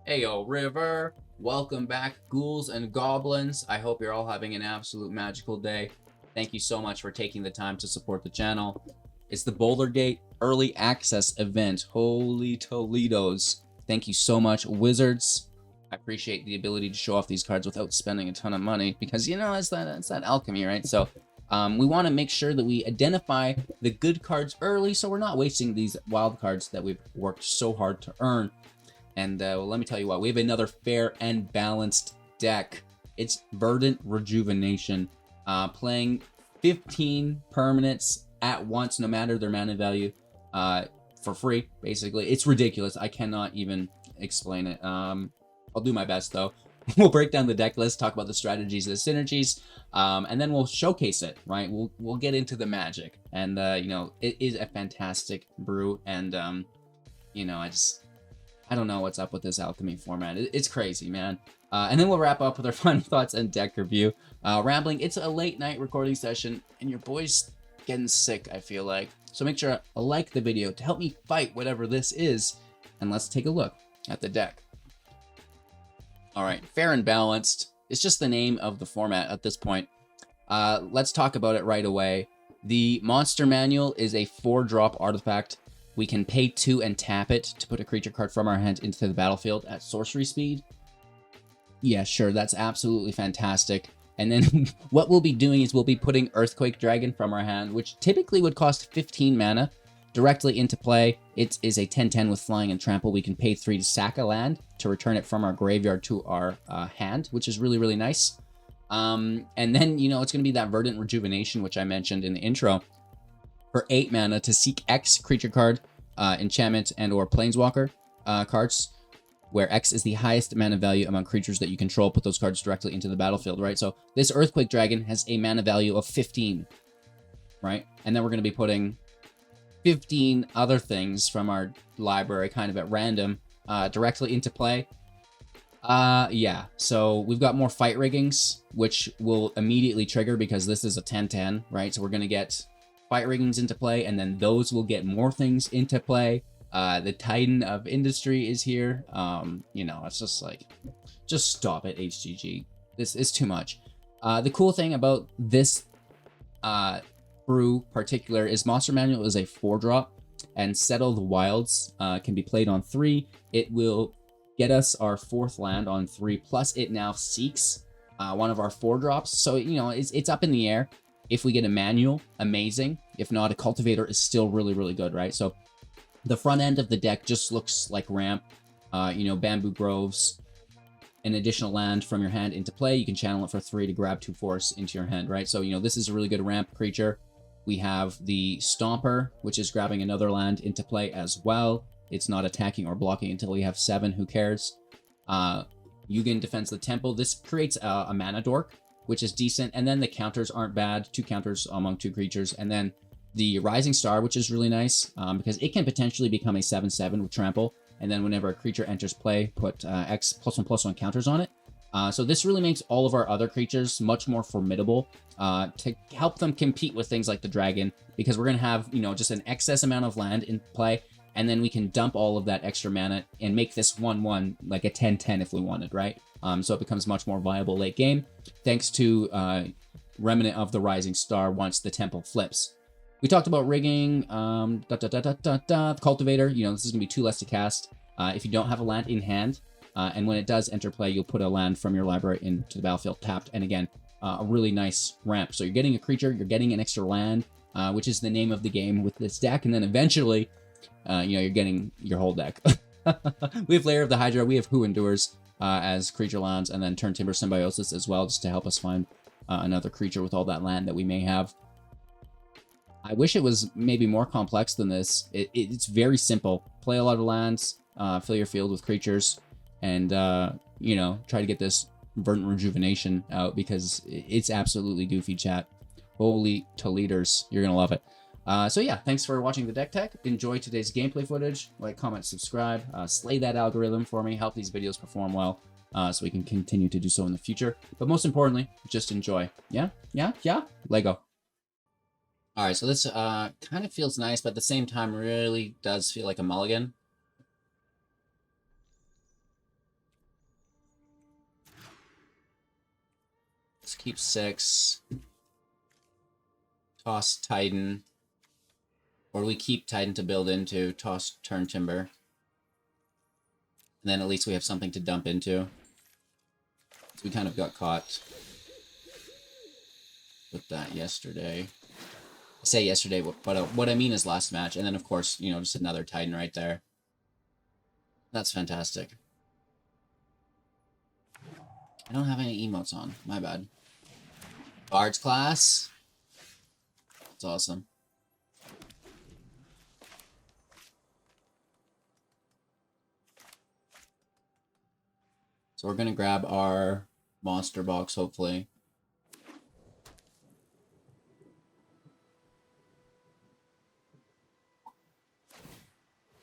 Ayo River, welcome back, ghouls and goblins. I hope you're all having an absolute magical day. Thank you so much for taking the time to support the channel. It's the Boulder Gate Early Access event. Holy Toledos. Thank you so much, Wizards. I appreciate the ability to show off these cards without spending a ton of money because, you know, it's that alchemy, right? So we want to make sure that we identify the good cards early so we're not wasting these wild cards that we've worked so hard to earn. And well, let me tell you what, we have another fair and balanced deck. It's Verdant Rejuvenation, playing 15 permanents at once, no matter their mana value, for free, basically. It's ridiculous. I cannot even explain it. I'll do my best, though. We'll break down the deck list, talk about the strategies, the synergies, and then we'll showcase it, right? We'll get into the magic. And, you know, it is a fantastic brew, and, you know, I don't know what's up with this alchemy format. It's crazy, man. And then we'll wrap up with our final thoughts and deck review. Rambling, it's a late night recording session, and your boy's getting sick, I feel like. So make sure to like the video to help me fight whatever this is. And let's take a look at the deck. All right, fair and balanced. It's just the name of the format at this point. Let's talk about it right away. The Monster Manual is a 4-drop artifact. We can pay 2 and tap it to put a creature card from our hand into the battlefield at sorcery speed. Yeah, sure, that's absolutely fantastic. And then what we'll be doing is we'll be putting Earthquake Dragon from our hand, which typically would cost 15 mana, directly into play. It is a 10/10 with flying and trample. We can pay 3 to sack a land to return it from our graveyard to our hand, which is really, really nice. And then, you know, it's going to be that Verdant Rejuvenation, which I mentioned in the intro. For 8 mana to seek X creature card, enchantment, and or planeswalker cards, where X is the highest mana value among creatures that you control. Put those cards directly into the battlefield, right? So this Earthquake Dragon has a mana value of 15, right? And then we're going to be putting 15 other things from our library kind of at random directly into play. Yeah, so we've got more fight riggings, which will immediately trigger because this is a 10/10, right? So we're going to get fight riggings into play, and then those will get more things into play. The Titan of Industry is here. You know, it's just like, just stop it, HGG. This is too much. The cool thing about this brew particular is Monster Manual is a 4-drop, and Settle the Wilds can be played on 3. It will get us our 4th land on 3, plus it now seeks one of our 4-drops. So, you know, it's up in the air. If we get a manual, amazing. If not, a cultivator is still really, really good, right? So the front end of the deck just looks like ramp. You know, bamboo groves, an additional land from your hand into play. You can channel it for 3 to grab 2 force into your hand, right? So, you know, this is a really good ramp creature. We have the Stomper, which is grabbing another land into play as well. It's not attacking or blocking until we have 7. Who cares? Yugen defends the temple. This creates a mana dork, which is decent. And then the counters aren't bad. 2 counters among 2 creatures. And then the Rising Star, which is really nice because it can potentially become a 7/7 with trample. And then whenever a creature enters play, put X +1/+1 counters on it. So this really makes all of our other creatures much more formidable to help them compete with things like the dragon, because we're going to have, you know, just an excess amount of land in play. And then we can dump all of that extra mana and make this 1/1 like a 10/10 if we wanted, right? So it becomes much more viable late game, thanks to Remnant of the Rising Star once the temple flips. We talked about rigging, Cultivator, you know, this is going to be 2 less to cast. If you don't have a land in hand, and when it does enter play, you'll put a land from your library into the battlefield tapped. And again, a really nice ramp. So you're getting a creature, you're getting an extra land, which is the name of the game with this deck. And then eventually, you know, you're getting your whole deck. We have Lair of the Hydra, we have Who Endures as creature lands, and then Turn Timber Symbiosis as well, just to help us find another creature with all that land that we may have. I wish it was maybe more complex than this. It's very simple. Play a lot of lands, fill your field with creatures, and, you know, try to get this Verdant Rejuvenation out because it's absolutely goofy, chat. Holy Toledos, you're going to love it. So yeah, thanks for watching the deck tech. Enjoy today's gameplay footage. Like, comment, subscribe. Slay that algorithm for me. Help these videos perform well so we can continue to do so in the future. But most importantly, just enjoy. Yeah? Yeah? Yeah? Lego. All right, so this kind of feels nice, but at the same time really does feel like a mulligan. keep 6. Toss Titan. Or we keep Titan to build into. Toss Turn Timber. And then at least we have something to dump into. So we kind of got caught with that yesterday. I say yesterday, but what I mean is last match. And then, of course, you know, just another Titan right there. That's fantastic. I don't have any emotes on. My bad. Bard's class. That's awesome. So we're going to grab our monster box, hopefully.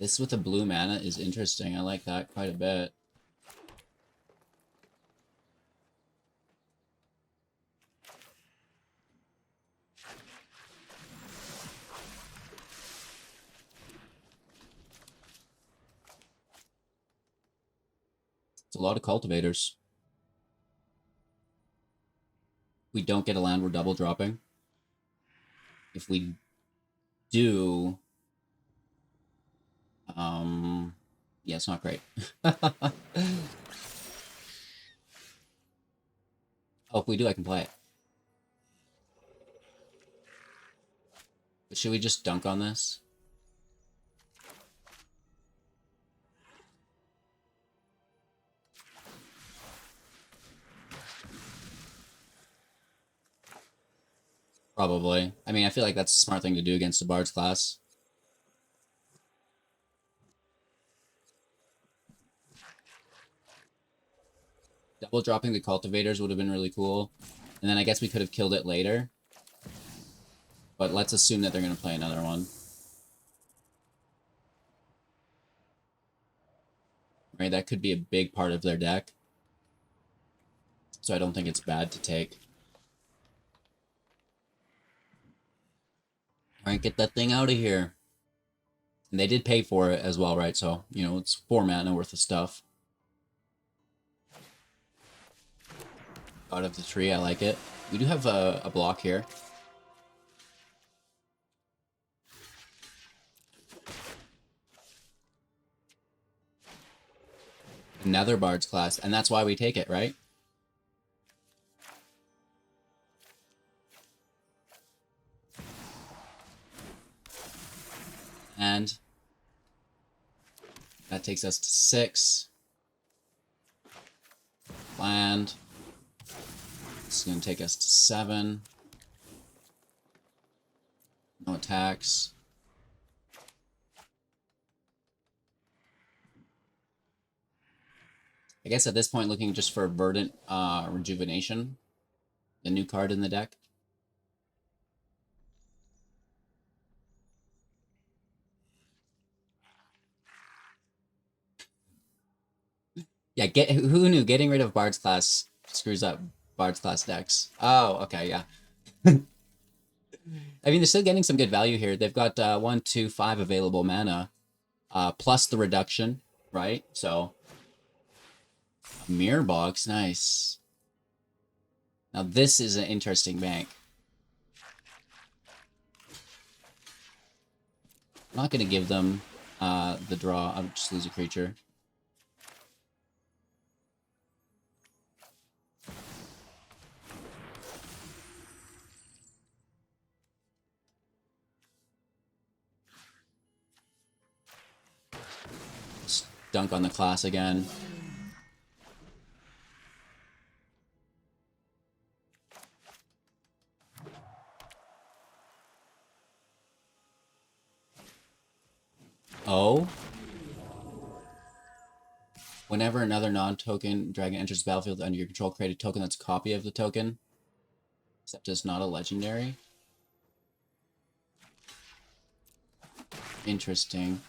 This with the blue mana is interesting. I like that quite a bit. It's a lot of cultivators. If we don't get a land, we're double dropping. If we do... yeah, it's not great. Oh, if we do, I can play it. But should we just dunk on this? Probably. I mean, I feel like that's a smart thing to do against the Bard's class. Double dropping the cultivators would have been really cool. And then I guess we could have killed it later. But let's assume that they're going to play another one. Right, that could be a big part of their deck. So I don't think it's bad to take. Alright, get that thing out of here. And they did pay for it as well, right? So, you know, it's 4 mana worth of stuff. Out of the tree, I like it. We do have a block here. Another Bard's class, and that's why we take it, right? And that takes us to 6. Land. This is going to take us to 7. No attacks. I guess at this point, looking just for Verdant Rejuvenation, the new card in the deck. Yeah, who knew getting rid of Bard's class screws up Bard's class decks. Oh, okay, yeah. I mean, they're still getting some good value here. They've got 1, 2, 5 available mana, plus the reduction, right? So, mirror box, nice. Now this is an interesting bank. I'm not going to give them the draw. I'll just lose a creature. Just dunk on the class again. Oh. Whenever another non-token dragon enters the battlefield under your control, create a token that's a copy of the token. Except it's not a legendary. Interesting.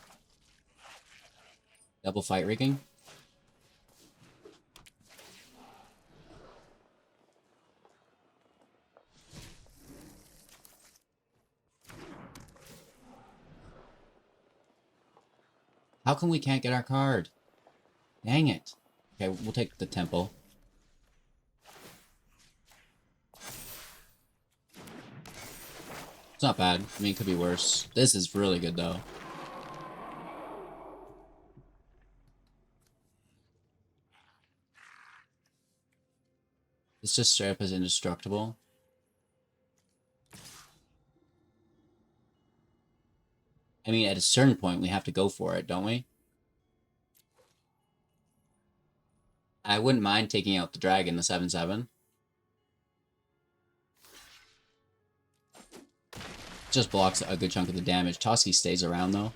Double fight rigging. How come we can't get our card? Dang it. Okay, we'll take the temple. It's not bad. I mean, it could be worse. This is really good, though. It's just straight up as indestructible. I mean, at a certain point, we have to go for it, don't we? I wouldn't mind taking out the dragon, the 7/7. Just blocks a good chunk of the damage. Toski stays around, though.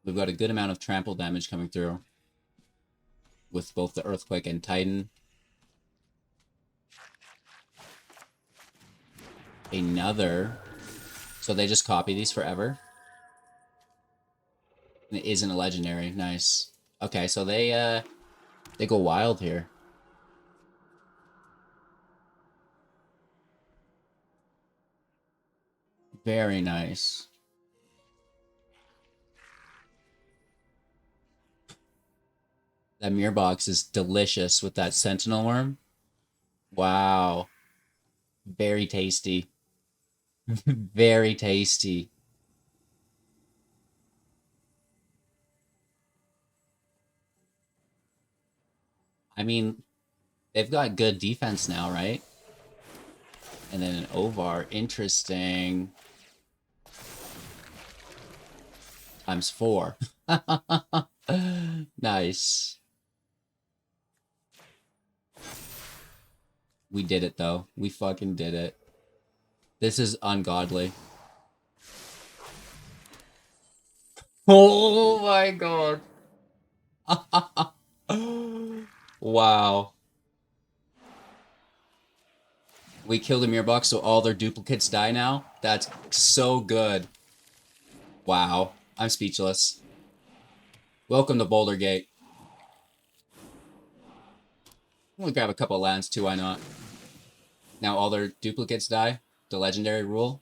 We've got a good amount of trample damage coming through with both the Earthquake and Titan. Another. So they just copy these forever. And it isn't a legendary. Nice. Okay, so they go wild here. Very nice. That mirror box is delicious with that sentinel worm. Wow. Very tasty. Very tasty. I mean, they've got good defense now, right? And then an Ovar. Interesting. ×4. Nice. We did it, though. We fucking did it. This is ungodly. Oh my god. Wow. We killed a mirror box, so all their duplicates die now? That's so good. Wow. I'm speechless. Welcome to Boulder Gate. I'm gonna grab a couple lands too, why not? Now all their duplicates die. The legendary rule.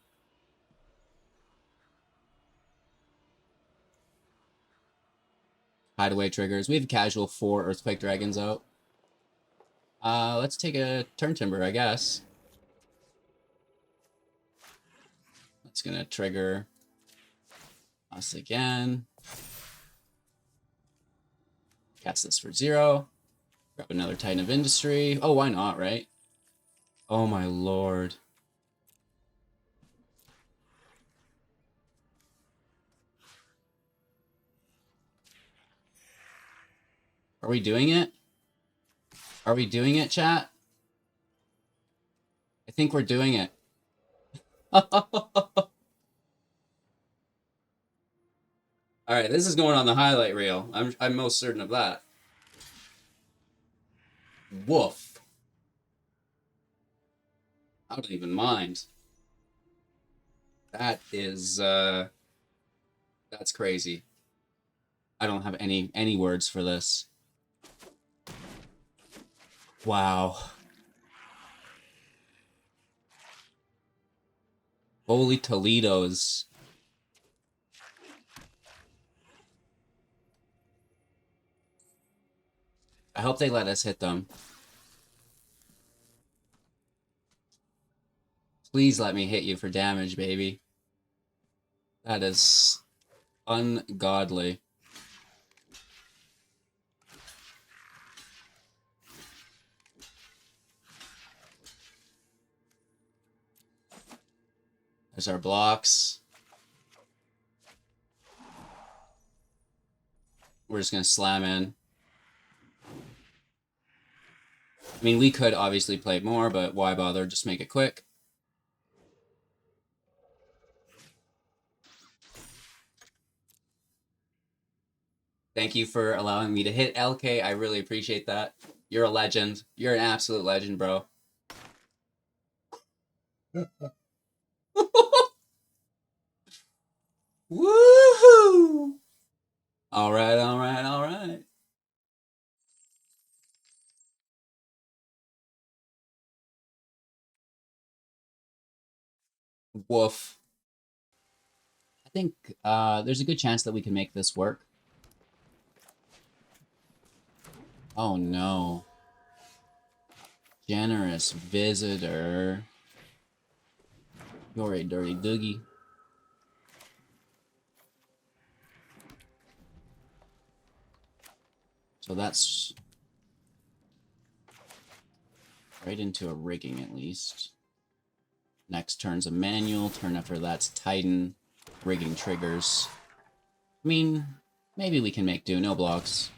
Hideaway triggers. We have casual 4 Earthquake Dragons out. Let's take a Turn Timber, I guess. That's gonna trigger us again. Cast this for 0. Grab another Titan of Industry. Oh, why not, right? Oh my lord. Are we doing it? Are we doing it, chat? I think we're doing it. Alright, this is going on the highlight reel. I'm most certain of that. Woof. I don't even mind. That is, that's crazy. I don't have any words for this. Wow. Holy Toledo's. I hope they let us hit them. Please let me hit you for damage, baby. That is ungodly. There's our blocks. We're just going to slam in. I mean, we could obviously play more, but why bother? Just make it quick. Thank you for allowing me to hit LK. I really appreciate that. You're a legend. You're an absolute legend, bro. Woohoo! All right, all right, all right. Woof. I think there's a good chance that we can make this work. Oh no. Generous visitor. You're a dirty doogie. So that's right into a rigging at least. Next turn's a manual. Turn after that's Titan. Rigging triggers. I mean, maybe we can make do. No blocks.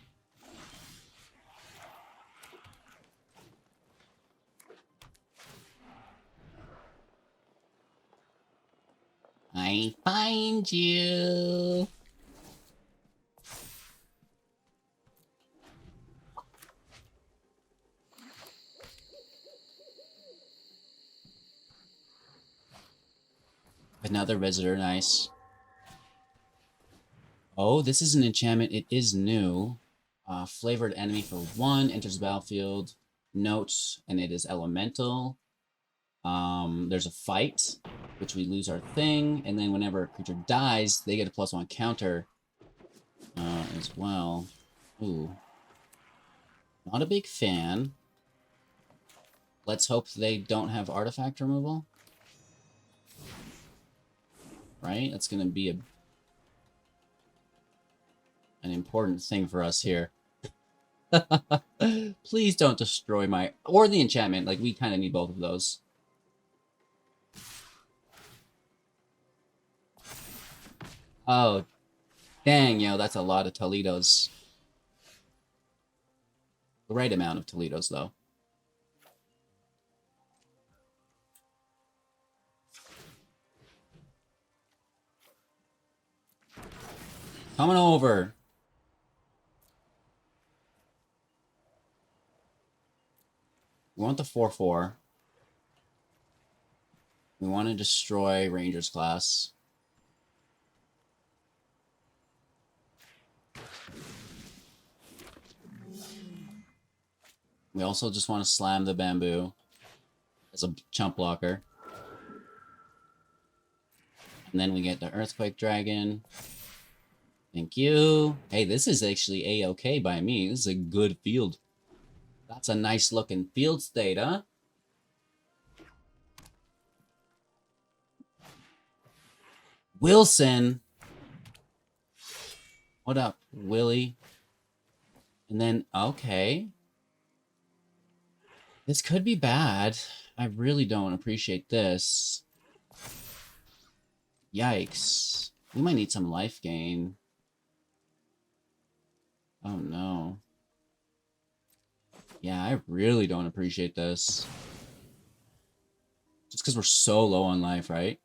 I find you. Another visitor, nice. Oh, this is an enchantment. It is new. Flavored enemy for 1, enters the battlefield. Notes, and it is elemental. There's a fight, which we lose our thing, and then whenever a creature dies, they get a +1 counter as well. Ooh. Not a big fan. Let's hope they don't have artifact removal. Right? That's going to be an important thing for us here. Please don't destroy my... Or the enchantment. Like, we kind of need both of those. Oh, dang, yo, that's a lot of Toledos. The right amount of Toledos, though. Coming over. We want the 4/4. We want to destroy Rangers class. We also just want to slam the bamboo as a chump blocker. And then we get the Earthquake Dragon. Thank you. Hey, this is actually A-okay by me. This is a good field. That's a nice looking field state, huh? Wilson. What up, Willie? And then, okay. This could be bad. I really don't appreciate this. Yikes. We might need some life gain. Oh no. Yeah, I really don't appreciate this. Just because we're so low on life, right?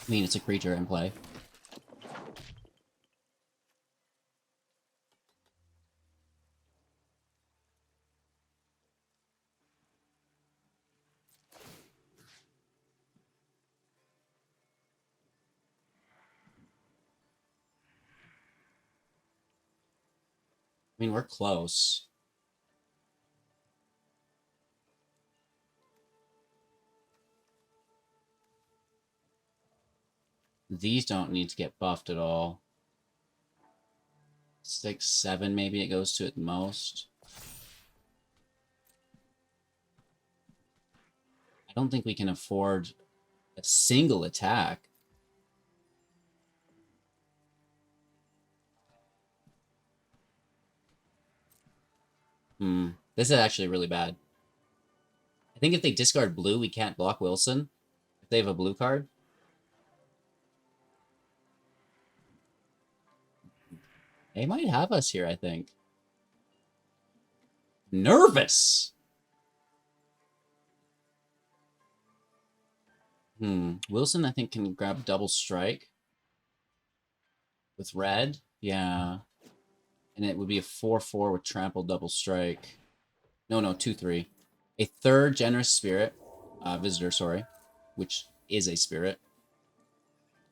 I mean, it's a creature in play. I mean, we're close. These don't need to get buffed at all. 6, 7 maybe it goes to at most. I don't think we can afford a single attack. This is actually really bad. I think if they discard blue, we can't block Wilson. If they have a blue card. They might have us here, I think. Nervous! Wilson, I think, can grab double strike. With red? Yeah. And it would be a 4/4 with trample double strike. No, 2/3. A third generous spirit. Visitor, sorry. Which is a spirit.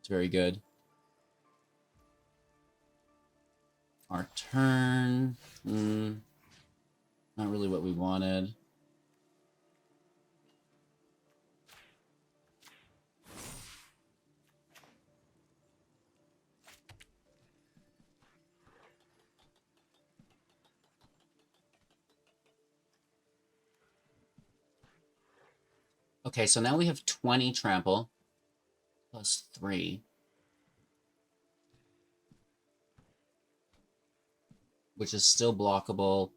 It's very good. Our turn. Not really what we wanted. Okay, so now we have 20 trample plus 3, which is still blockable.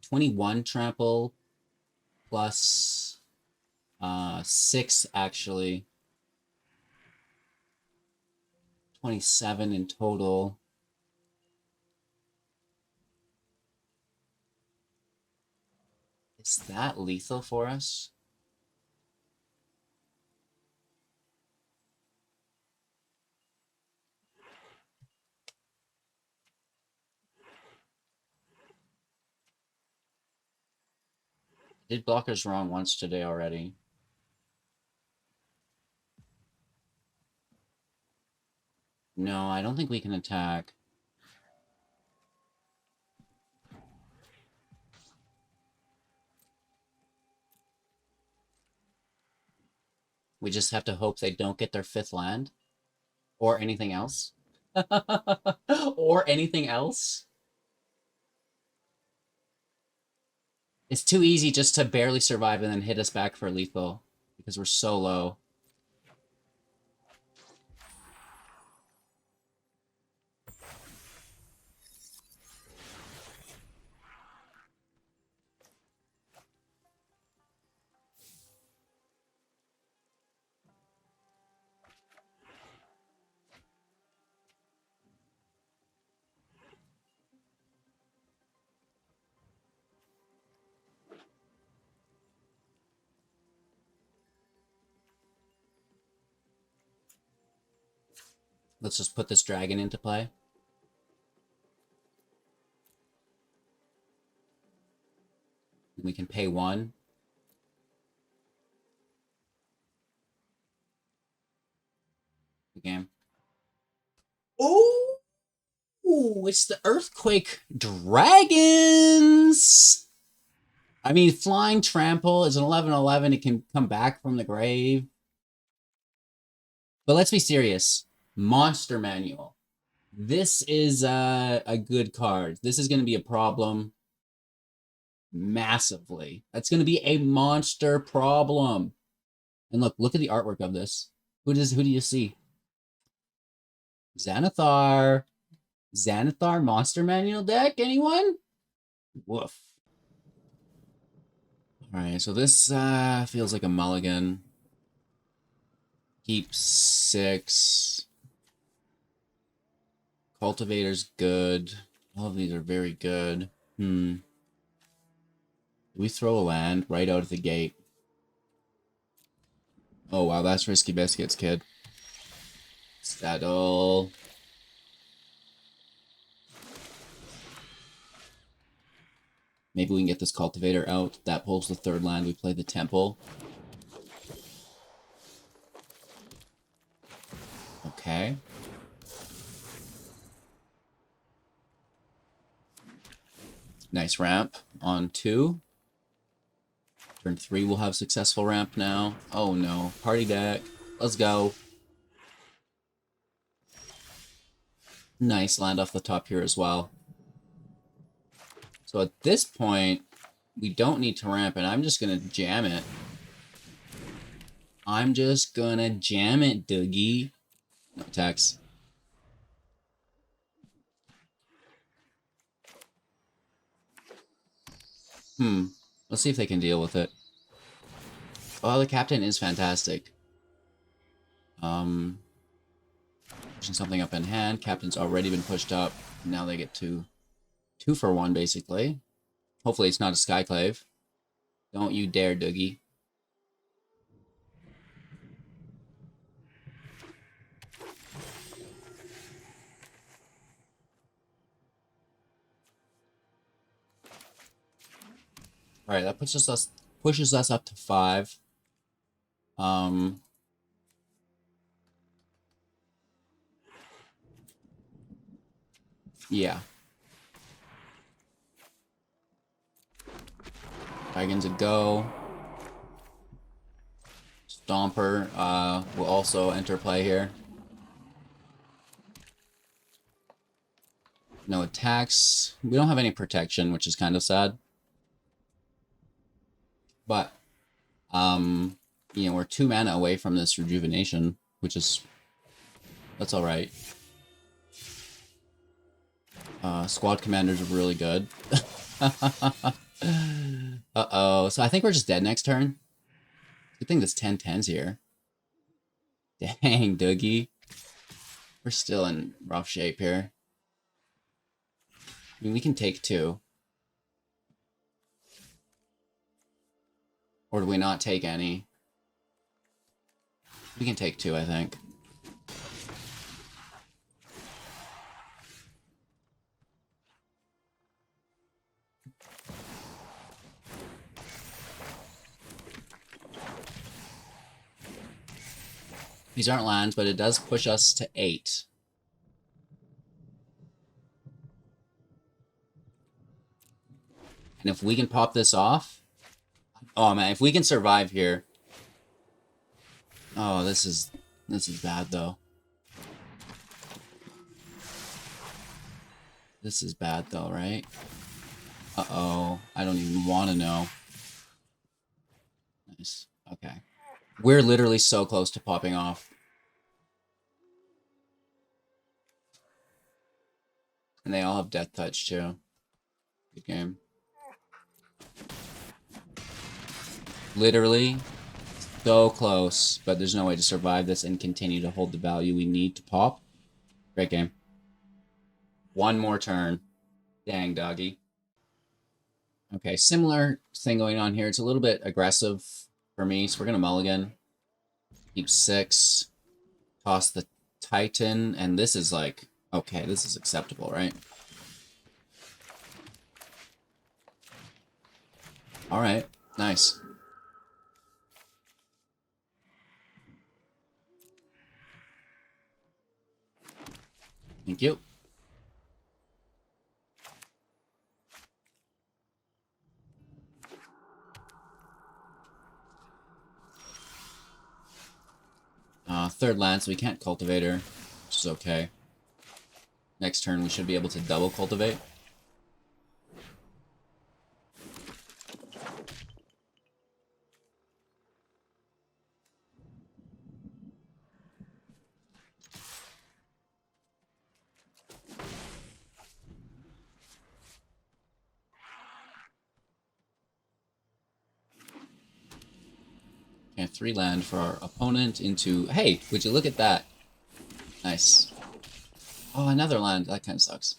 21 trample plus 6, actually. 27 in total. Is that lethal for us? I did blockers wrong once today already. No, I don't think we can attack. We just have to hope they don't get their 5th land. Or anything else. Or anything else. It's too easy just to barely survive and then hit us back for lethal. Because we're so low. Let's just put this dragon into play. We can pay 1. The game. Oh! It's the Earthquake Dragons! I mean, Flying Trample is an 11/11. It can come back from the grave. But let's be serious. Monster Manual. This is a good card. This is going to be a problem massively. That's going to be a monster problem. And look at the artwork of this. Who do you see? Xanathar. Xanathar Monster Manual deck? Anyone? Woof. Alright, so this feels like a mulligan. Keep 6. Cultivator's good. All of these are very good. Do we throw a land right out of the gate? Oh wow, that's risky biscuits, kid. Saddle. Maybe we can get this cultivator out. That pulls the 3rd land. We play the temple. Okay. Nice ramp on 2. Turn 3 we'll have successful ramp now. Oh no. Party deck. Let's go. Nice land off the top here as well. So at this point, we don't need to ramp it. I'm just going to jam it. I'm just going to jam it, Dougie. No attacks. Let's see if they can deal with it. Oh, the captain is fantastic. Pushing something up in hand. Captain's already been pushed up. Now they get to 2 for 1, basically. Hopefully it's not a Skyclave. Don't you dare, Dougie. Alright, that pushes us up to 5. Yeah. Dragons a go. Stomper will also enter play here. No attacks. We don't have any protection, which is kind of sad. But, You know, we're 2 mana away from this rejuvenation, which is... That's alright. Squad commanders are really good. Uh-oh. So I think we're just dead next turn. Good thing this 10-10's here. Dang, Doogie. We're still in rough shape here. I mean, we can take 2. Or do we not take any? We can take 2, I think. These aren't lands, but it does push us to 8. And if we can pop this off... Oh, man, if we can survive here... Oh, this is bad, though. This is bad, though, right? Uh-oh. I don't even want to know. Nice. Okay. We're literally so close to popping off. And they all have Death Touch, too. Good game. Literally so close, but there's no way to survive this and continue to hold the value we need to pop. Great game. One more turn. Dang, doggy. Okay, similar thing going on here. It's a little bit aggressive for me, so we're going to mulligan. Keep 6. Toss the Titan, and this is like... Okay, this is acceptable, right? Alright, nice. Thank you. Third land, so we can't cultivate her, which is okay. Next turn, we should be able to double cultivate. Okay, 3 land for our opponent into... Hey, would you look at that? Nice. Oh, another land. That kind of sucks.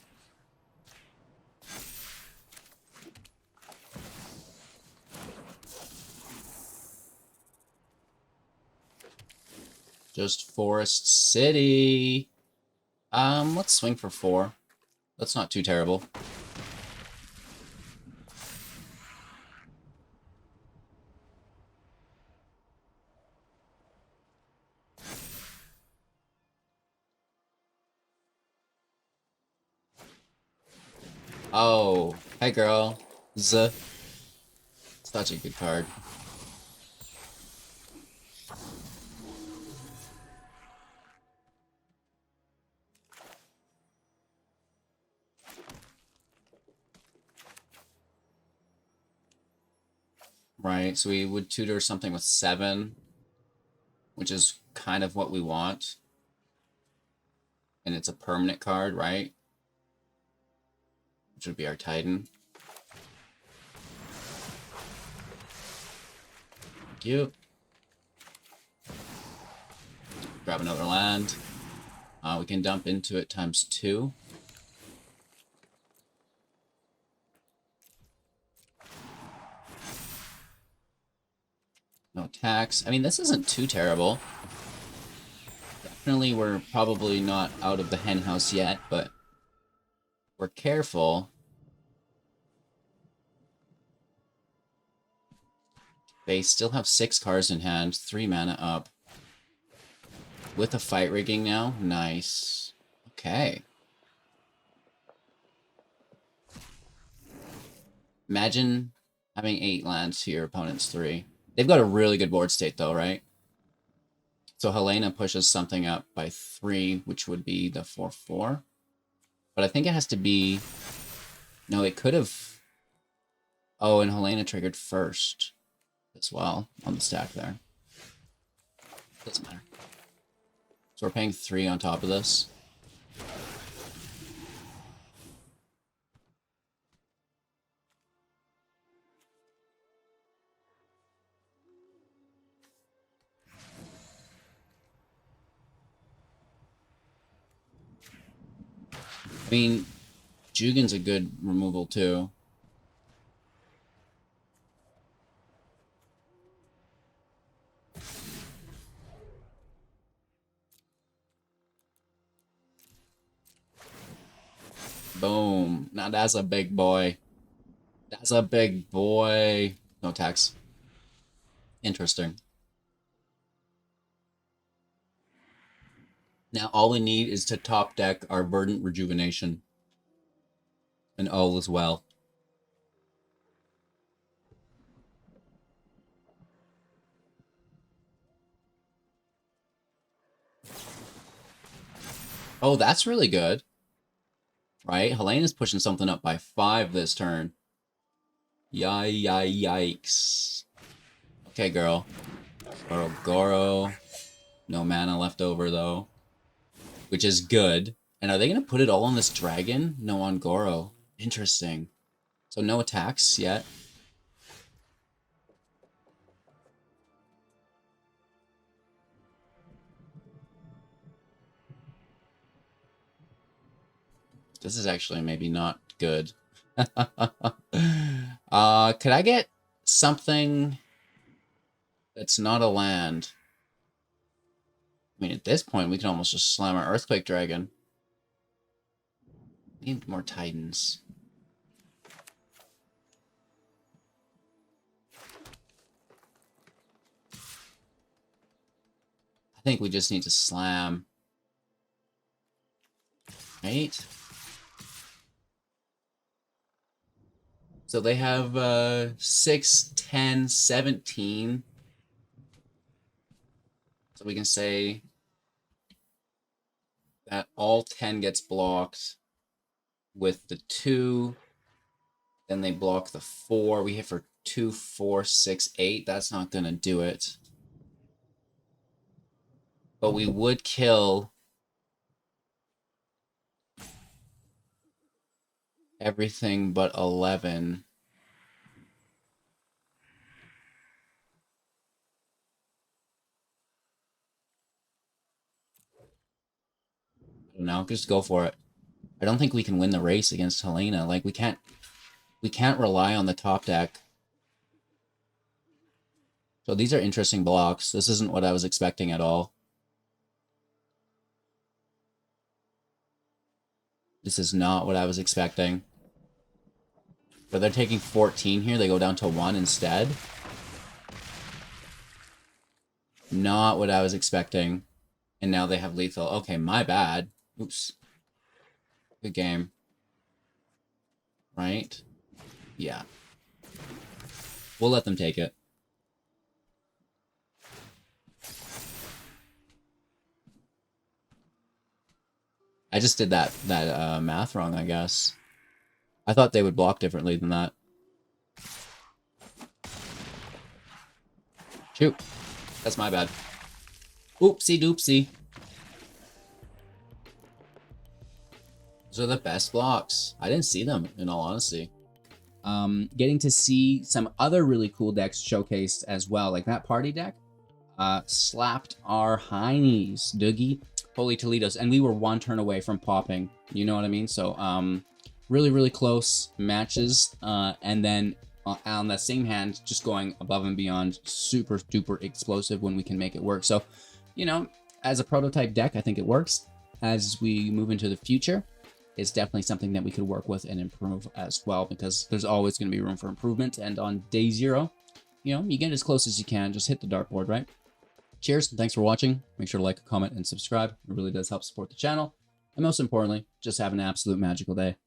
Just Forest City. Let's swing for 4. That's not too terrible. Oh, hey girl. Such a good card. Right, so we would tutor something with 7, which is kind of what we want. And it's a permanent card, right? Which would be our Titan. Thank you. Grab another land. We can dump into it times 2. No tax. I mean, this isn't too terrible. Definitely, we're probably not out of the hen house yet, but we're careful. They still have 6 cards in hand, 3 mana up. With a fight rigging now? Nice. Okay. Imagine having 8 lands to your opponent's 3. They've got a really good board state though, right? So Helena pushes something up by 3, which would be the 4/4. But I think it has to be... No, it could have... Oh, and Helena triggered first as well on the stack there. Doesn't matter. So we're paying 3 on top of this. I mean, Jugin's a good removal too. Boom. Now that's a big boy. That's a big boy. No tax. Interesting. Now all we need is to top deck our Verdant Rejuvenation. And all is well. Oh, that's really good. Right? Helena's pushing something up by 5 this turn. Yikes. Okay, girl. Goro. No mana left over, though. Which is good. And are they going to put it all on this dragon? No, on Goro. Interesting. So no attacks yet. This is actually maybe not good. Could I get something that's not a land? I mean, at this point, we can almost just slam our Earthquake Dragon. Need more Titans. I think we just need to slam. Right? So they have 6, 10, 17. So we can say that all 10 gets blocked with the 2. Then they block the 4. We hit for 2, 4, 6, 8. That's not going to do it. But we would kill everything but 11. I don't know, just go for it. I don't think we can win the race against Helena. Like, we can't rely on the top deck. So these are interesting blocks. This isn't what I was expecting at all. This is not what I was expecting. But they're taking 14 here. They go down to 1 instead. Not what I was expecting. And now they have lethal. Okay, my bad. Oops. Good game. Right? Yeah. We'll let them take it. I just did that math wrong, I guess. I thought they would block differently than that. Shoot. That's my bad. Oopsie doopsie. Those are the best blocks. I didn't see them, in all honesty. Getting to see some other really cool decks showcased as well, like that party deck. Slapped our heinies, Doogie. Holy Toledo's, and we were 1 turn away from popping. You know what I mean? So, really, really close matches. And then on that same hand, just going above and beyond, super duper explosive when we can make it work. So, you know, as a prototype deck, I think it works. As we move into the future, it's definitely something that we could work with and improve as well, because there's always going to be room for improvement. And on day 0, you know, you get as close as you can. Just hit the dartboard, right? Cheers, and thanks for watching. Make sure to like, comment, and subscribe. It really does help support the channel. And most importantly, just have an absolute magical day.